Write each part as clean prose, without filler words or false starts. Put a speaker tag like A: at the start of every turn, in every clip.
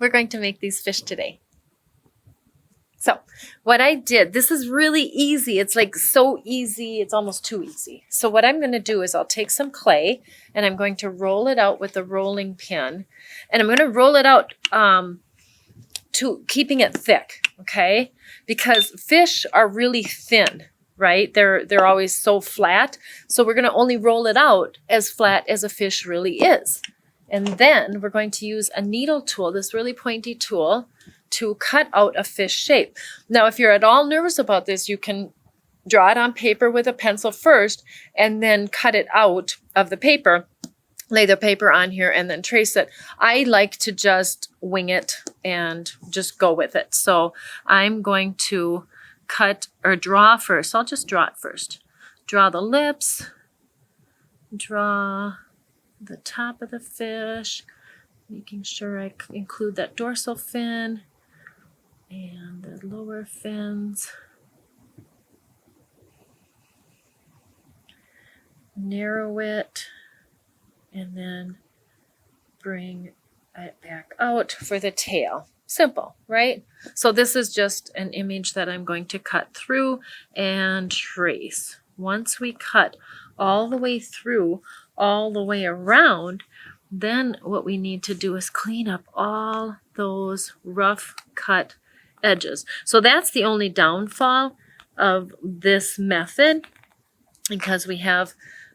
A: we're going to make these fish today. So what I did, this is really easy. It's like so easy. It's almost too easy. So what I'm going to do is I'll take some clay and I'm going to roll it out with a rolling pin. And I'm going to roll it out to keeping it thick, okay? Because fish are really thin, right? They're always so flat. So we're going to only roll it out as flat as a fish really is. And then we're going to use a needle tool, this really pointy tool, to cut out a fish shape. Now, if you're at all nervous about this, you can draw it on paper with a pencil first and then cut it out of the paper, lay the paper on here and then trace it. I like to just wing it and just go with it. So I'm going to cut or draw first. I'll just draw it first. Draw the lips, draw the top of the fish, making sure I include that dorsal fin and the lower fins. Narrow it and then bring it back out for the tail. Simple, right? So this is just an image that I'm going to cut through and trace. Once we cut all the way through, all the way around, then what we need to do is clean up all those rough cut edges. So that's the only downfall of this method, because we have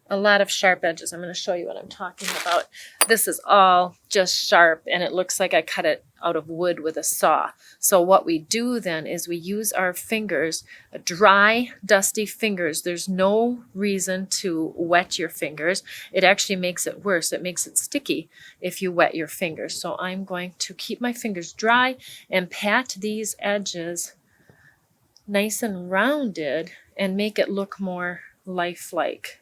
A: a lot of sharp edges. I'm going to show you what I'm talking about. This is all just sharp and it looks like I cut it out of wood with a saw. So what we do then is we use our fingers, dry, dusty fingers. There's no reason to wet your fingers. It actually makes it worse. It makes it sticky if you wet your fingers. So I'm going to keep my fingers dry and pat these edges nice and rounded and make it look more lifelike.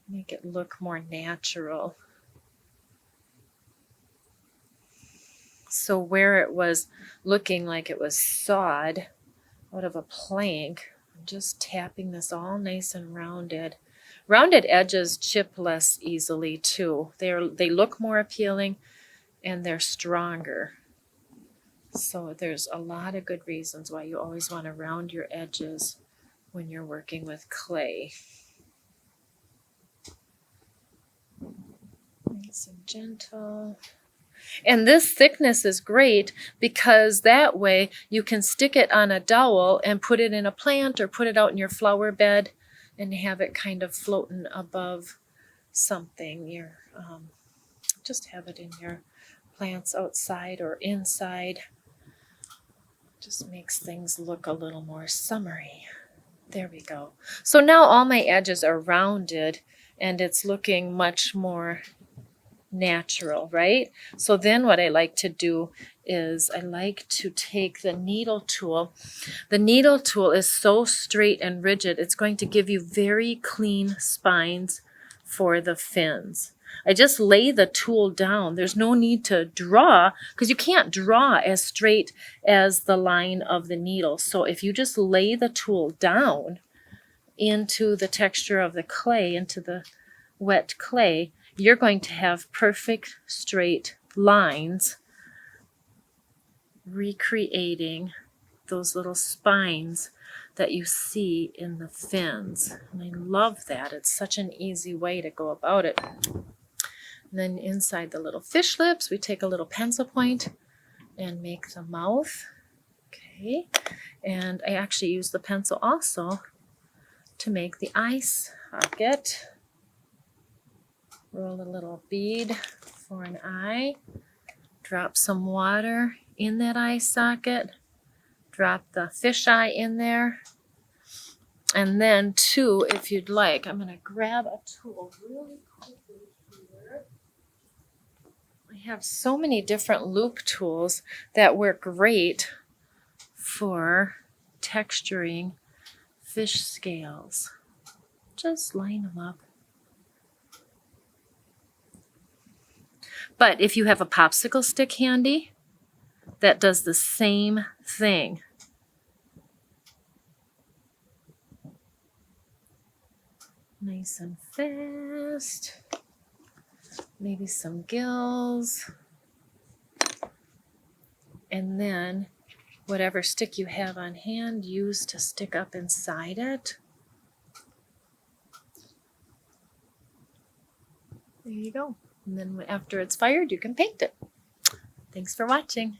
A: Make it look more natural. So where it was looking like it was sawed out of a plank, I'm just tapping this all nice and rounded. Rounded edges chip less easily too. They look more appealing and they're stronger. So there's a lot of good reasons why you always want to round your edges when you're working with clay. Nice and gentle. And this thickness is great because that way you can stick it on a dowel and put it in a plant or put it out in your flower bed and have it kind of floating above something. Just have it in your plants outside or inside. Just makes things look a little more summery. There we go. So now all my edges are rounded and it's looking much more natural, right? So then what I like to do is I like to take the needle tool. The needle tool is so straight and rigid, it's going to give you very clean spines for the fins. I just lay the tool down. There's no need to draw because you can't draw as straight as the line of the needle. So if you just lay the tool down into the texture of the clay, into the wet clay, you're going to have perfect straight lines recreating those little spines that you see in the fins. And I love that. It's such an easy way to go about it. And then inside the little fish lips, we take a little pencil point and make the mouth. Okay. And I actually use the pencil also to make the eye socket. Roll a little bead for an eye. Drop some water in that eye socket. Drop the fish eye in there. And then too, if you'd like, I'm going to grab a tool really quickly here. I have so many different loop tools that work great for texturing fish scales. Just line them up. But if you have a popsicle stick handy, that does the same thing. Nice and fast. Maybe some gills. and then whatever stick you have on hand, use to stick up inside it. There you go. And then after it's fired, you can paint it. Thanks for watching.